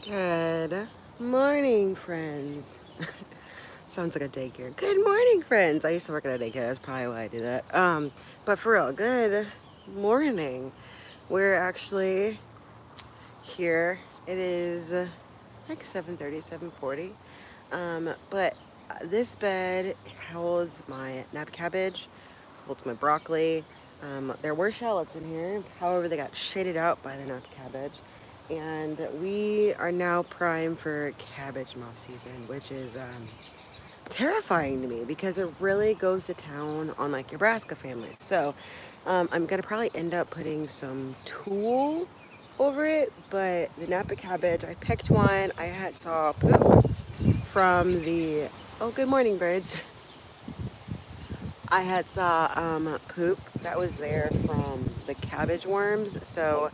Good morning, friends. Sounds like a daycare. Good morning, friends. I used to work at a daycare. That's probably why I do that. But for real, good morning. We're actually here. It is like 7:30, 7:40. But this bed holds my nap cabbage, holds my broccoli. There were shallots in here. However, they got shaded out by the nap cabbage. And we are now primed for cabbage moth season, which is terrifying to me because it really goes to town on like Nebraska families. So I'm gonna probably end up putting some tulle over it, but the Napa cabbage, I picked one. I had saw poop from the, oh, good morning, birds. I had saw poop that was there from the cabbage worms. So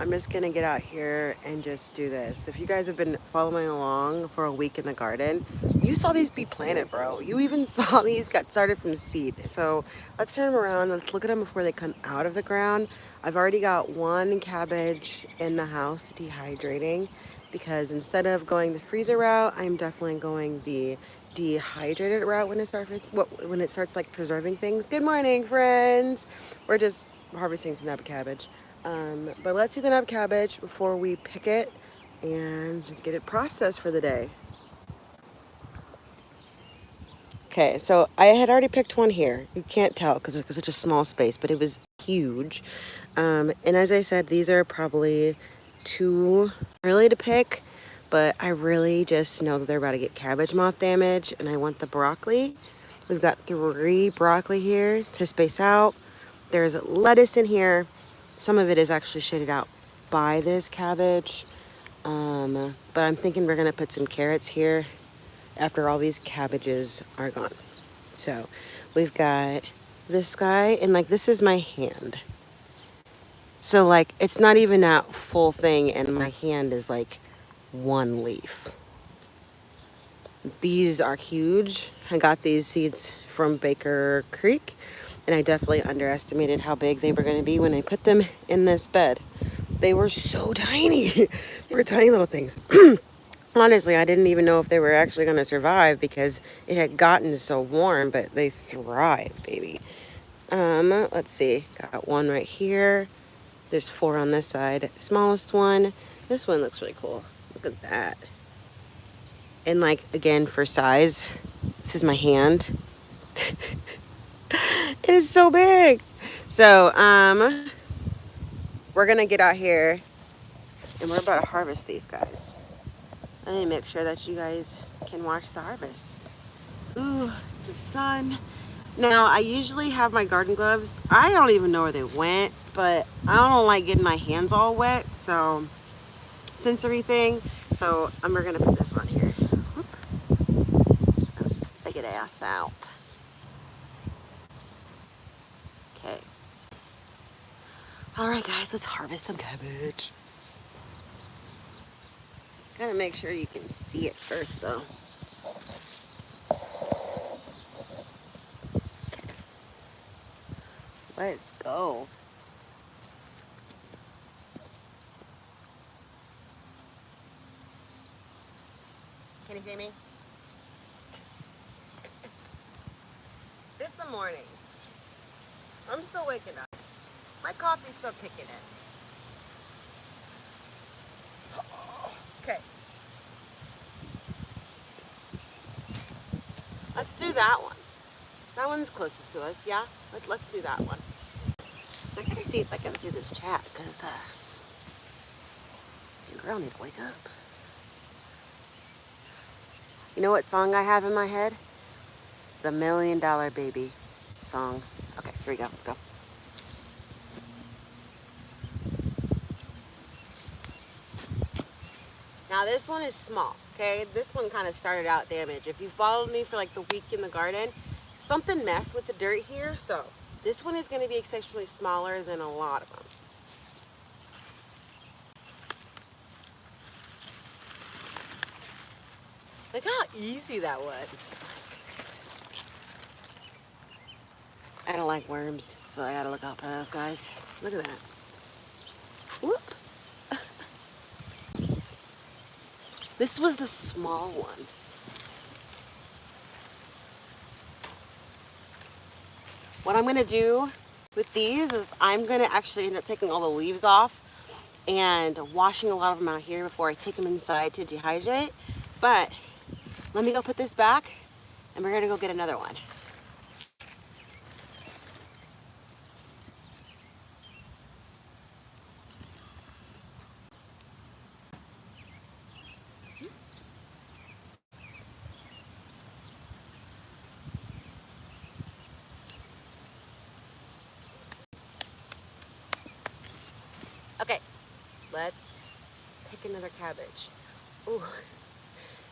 I'm just gonna get out here and just do this. If you guys have been following along for a week in the garden, you saw these be planted, bro. You even saw these got started from seed. So let's turn them around. Let's look at them before they come out of the ground. I've already got one cabbage in the house dehydrating because instead of going the freezer route, I'm definitely going the dehydrated route when it starts like preserving things. Good morning, friends. We're just harvesting some napa cabbage. But let's see the nub cabbage before we pick it and get it processed for the day. Okay, so I had already picked one here. You can't tell because it's such a small space, but it was huge. And as I said, these are probably too early to pick, but I really just know that they're about to get cabbage moth damage, and I want the broccoli. We've got 3 broccoli here to space out. There's lettuce in here. Some of it is actually shaded out by this cabbage. But I'm thinking we're gonna put some carrots here after all these cabbages are gone. So we've got this guy, and like this is my hand. So like it's not even that full thing, and my hand is like one leaf. These are huge. I got these seeds from Baker Creek, and I definitely underestimated how big they were going to be when I put them in this bed. They were so tiny. They were tiny little things. Honestly, I didn't even know if they were actually going to survive because it had gotten so warm, but they thrive, baby. Let's see. Got one right here. There's 4 on this side. Smallest one. This one looks really cool. Look at that. And like, again, for size, this is my hand. It is so big. So, we're gonna get out here and we're about to harvest these guys. I need to make sure that you guys can watch the harvest. Ooh, the sun. Now, I usually have my garden gloves. I don't even know where they went, but I don't like getting my hands all wet, so sensory thing. So we're gonna put this on here. Whoop. Let's figure it out. Okay. All right, guys, let's harvest some cabbage. Gotta make sure you can see it first, though. Okay. Let's go. Can you see me? This is the morning. I'm still waking up. My coffee's still kicking in. Okay. Let's do that one. That one's closest to us, yeah? Let's do that one. I gotta see if I can see this chat, because your girl need to wake up. You know what song I have in my head? The $1 Million Baby song. Okay, here we go. Let's go. Now this one is small, okay? This one kind of started out damaged. If you followed me for like the week in the garden, something messed with the dirt here, so this one is going to be exceptionally smaller than a lot of them. Look how easy that was. I don't like worms, so I gotta look out for those guys. Look at that. Whoop. This was the small one. What I'm gonna do with these is I'm gonna actually end up taking all the leaves off and washing a lot of them out here before I take them inside to dehydrate. But let me go put this back and we're gonna go get another one. Okay, let's pick another cabbage. Ooh,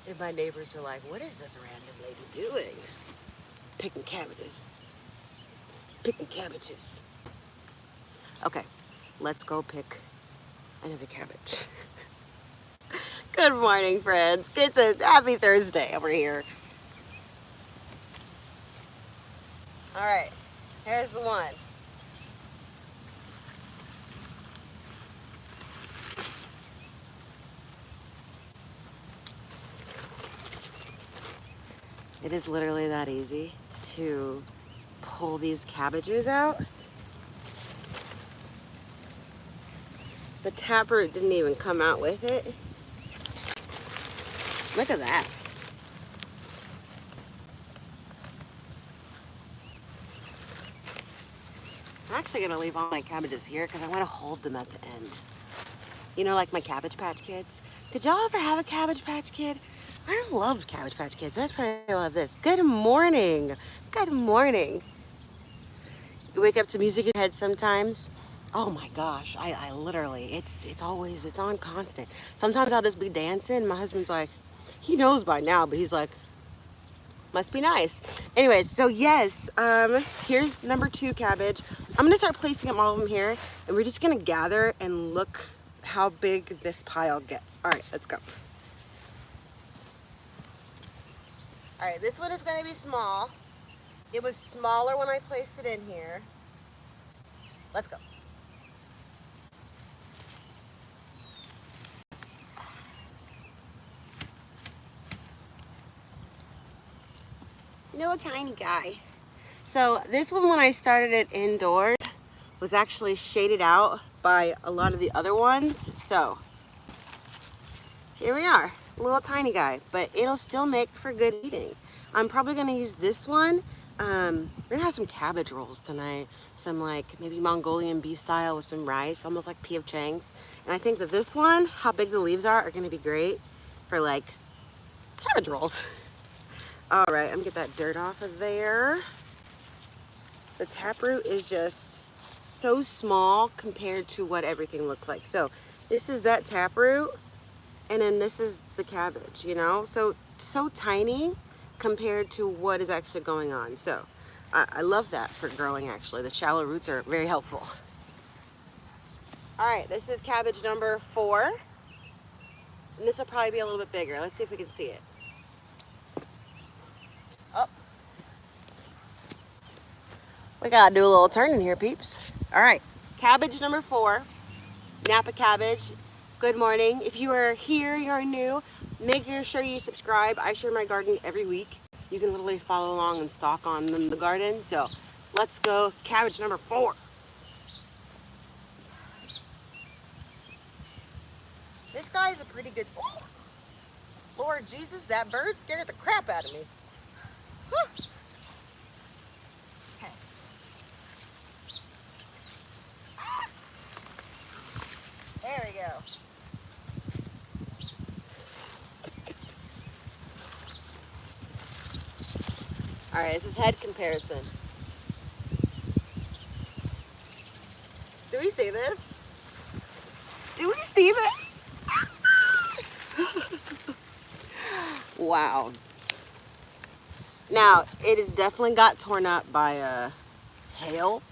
and my neighbors are like, what is this random lady doing? Picking cabbages. Picking cabbages. Okay, let's go pick another cabbage. Good morning, friends. It's a happy Thursday over here. All right, here's the one. It is literally that easy to pull these cabbages out. The taproot didn't even come out with it. Look at that. I'm actually gonna leave all my cabbages here because I want to hold them at the end. You know, like my Cabbage Patch Kids. Did y'all ever have a Cabbage Patch Kid? I loved Cabbage Patch Kids. That's why I love this. Good morning. Good morning. You wake up to music in your head sometimes. Oh my gosh, I literally, it's on constant. Sometimes I'll just be dancing. My husband's like, he knows by now, but he's like, must be nice. Anyways, so yes, here's number 2 cabbage. I'm gonna start placing them all of them here, and we're just gonna gather and look how big this pile gets. All right, let's go. All right, this one is gonna be small. It was smaller when I placed it in here. Let's go. No, tiny guy. So this one, when I started it indoors, was actually shaded out by a lot of the other ones. So here we are, a little tiny guy, but it'll still make for good eating. I'm probably gonna use this one. We're gonna have some cabbage rolls tonight. Some like maybe Mongolian beef style with some rice, almost like P.F. Chang's. And I think that this one, how big the leaves are gonna be great for like cabbage rolls. All right, I'm gonna get that dirt off of there. The taproot is just so small compared to what everything looks like. So this is that taproot, and then this is the cabbage, you know? So tiny compared to what is actually going on. So I love that for growing, actually. The shallow roots are very helpful. All right, this is cabbage number 4. And this will probably be a little bit bigger. Let's see if we can see it. Oh. We gotta do a little turning here, peeps. All right, cabbage number 4, Napa cabbage. Good morning. If you are here, you are new, make sure you subscribe. I share my garden every week. You can literally follow along and stalk on the garden. So let's go, cabbage number 4. This guy is a pretty good, oh, Lord Jesus, that bird scared the crap out of me. Whew. Okay. Ah. There we go. All right, this is head comparison. Do we see this? Do we see this? Wow. Now, it has definitely got torn up by hail.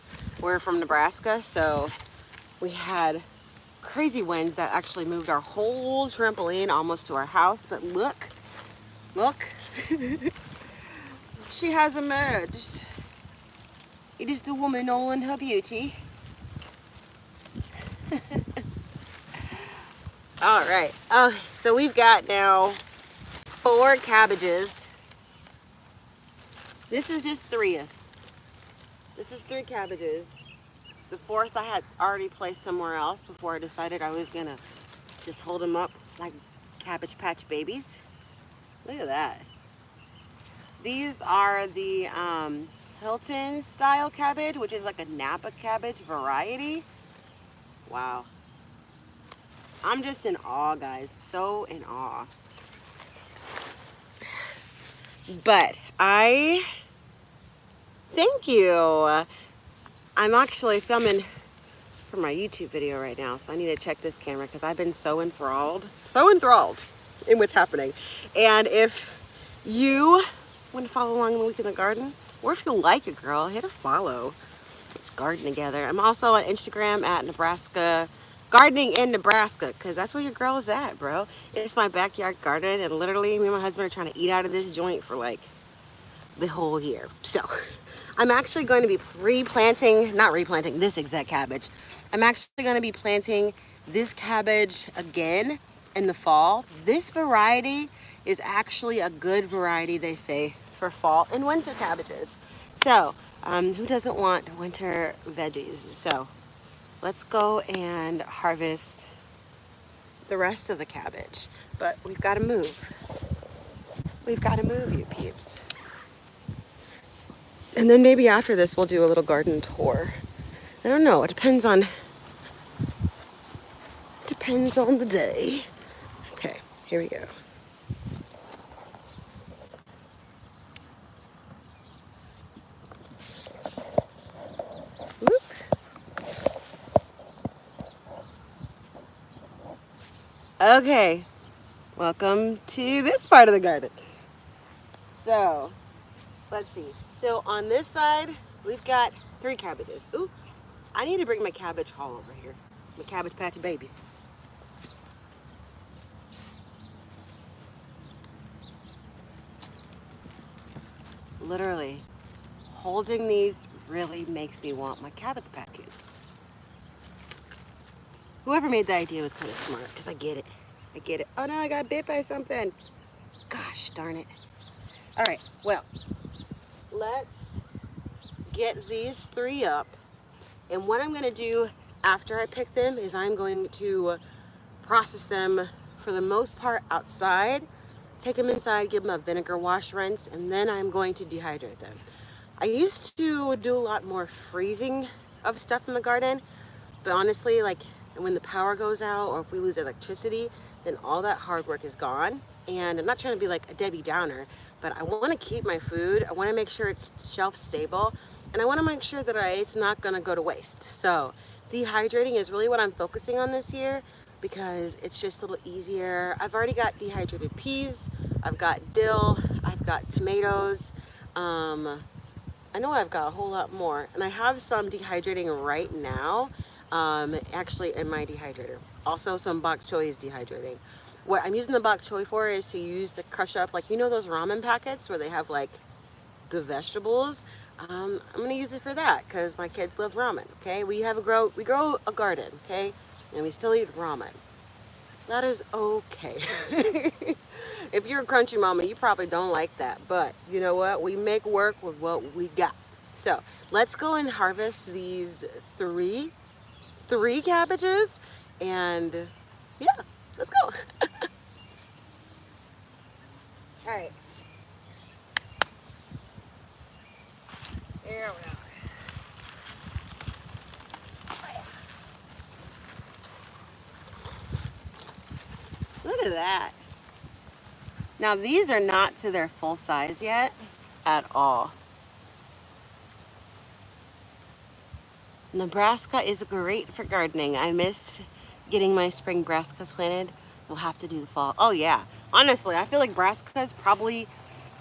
We're from Nebraska, so we had crazy winds that actually moved our whole trampoline almost to our house. But look, look. She has emerged. It is the woman all in her beauty. All right. Oh, so we've got now 4 cabbages. This is just 3. This is 3 cabbages. The 4th I had already placed somewhere else before I decided I was gonna just hold them up like Cabbage Patch babies. Look at that. These are the Hilton style cabbage, which is like a Napa cabbage variety. Wow. I'm just in awe, guys. So in awe. But thank you. I'm actually filming for my YouTube video right now, so I need to check this camera because I've been so enthralled in what's happening. And if you want to follow along in the week in the garden, or if you like it, girl, hit a follow. Let's garden together. I'm also on Instagram at Nebraska, gardening in Nebraska, because that's where your girl is at, bro. It's my backyard garden, and literally me and my husband are trying to eat out of this joint for like the whole year. So I'm actually going to be not replanting this exact cabbage. I'm actually going to be planting this cabbage again in the fall. This variety is actually a good variety, they say, for fall and winter cabbages. So who doesn't want winter veggies? So let's go and harvest the rest of the cabbage. But we've got to move. We've got to move, you peeps. And then maybe after this, we'll do a little garden tour. I don't know. It depends on the day. Okay, here we go. Whoop. Okay, welcome to this part of the garden. So, let's see. So on this side, we've got 3 cabbages. Ooh, I need to bring my cabbage haul over here. My Cabbage Patch babies. Literally, holding these really makes me want my Cabbage Patch kids. Whoever made the idea was kind of smart, because I get it. I get it. Oh no, I got bit by something. Gosh darn it. All right, well, let's get these 3 up. And what I'm going to do after I pick them is I'm going to process them for the most part outside, take them inside, give them a vinegar wash rinse, and then I'm going to dehydrate them. I used to do a lot more freezing of stuff in the garden, but honestly, like when the power goes out or if we lose electricity, then all that hard work is gone. And I'm not trying to be like a Debbie Downer, but I want to keep my food. I want to make sure it's shelf stable, and I want to make sure that it's not going to go to waste. So dehydrating is really what I'm focusing on this year because it's just a little easier. I've already got dehydrated peas, I've got dill, I've got tomatoes. I know I've got a whole lot more, and I have some dehydrating right now, actually in my dehydrator. Also some bok choy is dehydrating. What I'm using the bok choy for is to crush up, like, you know those ramen packets where they have like the vegetables? I'm gonna use it for that because my kids love ramen. Okay, we grow a garden, okay, and we still eat ramen. That is okay. If you're a crunchy mama, you probably don't like that, but you know what? We make work with what we got. So let's go and harvest these three cabbages, and yeah, let's go. All right. Here we go. Look at that. Now these are not to their full size yet at all. Nebraska is great for gardening. I missed getting my spring brassicas planted. We'll have to do the fall. Oh yeah, honestly, I feel like brassicas probably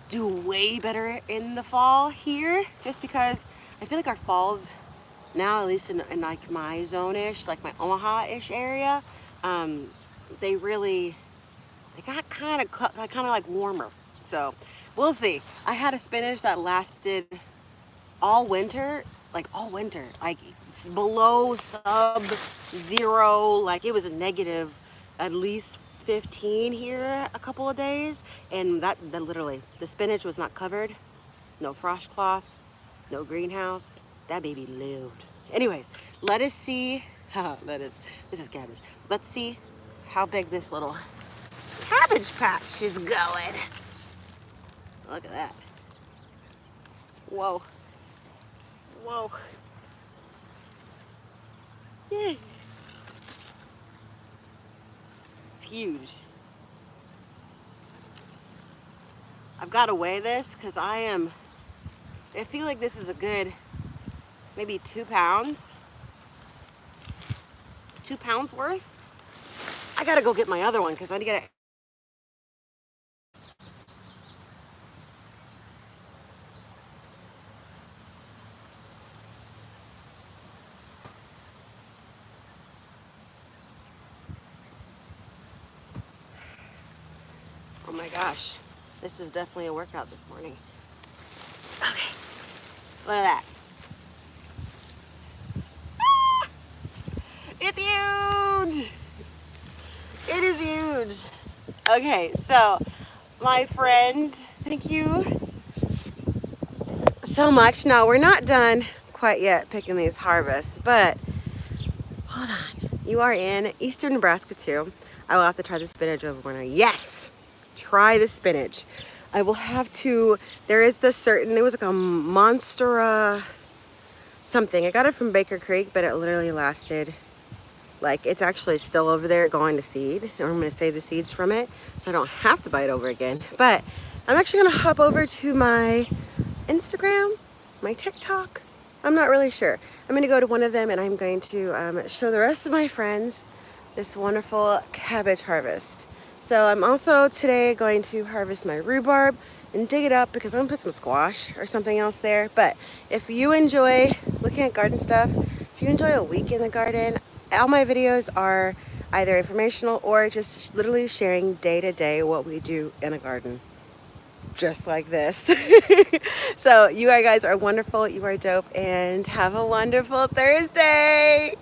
do way better in the fall here, just because I feel like our falls now, at least in like my zone-ish, like my Omaha-ish area, they got kind of like warmer. So we'll see. I had a spinach that lasted all winter, like it's below sub-zero, like it was a negative at least 15 here a couple of days, and that literally, the spinach was not covered, no frost cloth, no greenhouse. That baby lived. Anyways, let us see, this is cabbage. Let's see how big this little cabbage patch is going. Look at that. Whoa. Whoa. Yay. It's huge. I've got to weigh this because I feel like this is a good, maybe 2 pounds. 2 pounds worth. I gotta go get my other one because I need to get it. Oh my gosh, this is definitely a workout this morning. Okay, look at that. Ah! It's huge. It is huge. Okay, so my friends, thank you so much. Now we're not done quite yet picking these harvests, but hold on. You are in eastern Nebraska too. I will have to try the spinach over winter. Yes, try the spinach. I will have to, there is this certain, it was like a Monstera something. I got it from Baker Creek, but it literally lasted, like, it's actually still over there going to seed. And I'm gonna save the seeds from it so I don't have to buy it over again. But I'm actually gonna hop over to my Instagram, my TikTok. I'm not really sure. I'm gonna go to one of them and I'm going to show the rest of my friends this wonderful cabbage harvest. So I'm also today going to harvest my rhubarb and dig it up because I'm gonna put some squash or something else there. But if you enjoy looking at garden stuff, if you enjoy a week in the garden, all my videos are either informational or just literally sharing day to day what we do in a garden. Just like this. So you guys are wonderful, you are dope, and have a wonderful Thursday.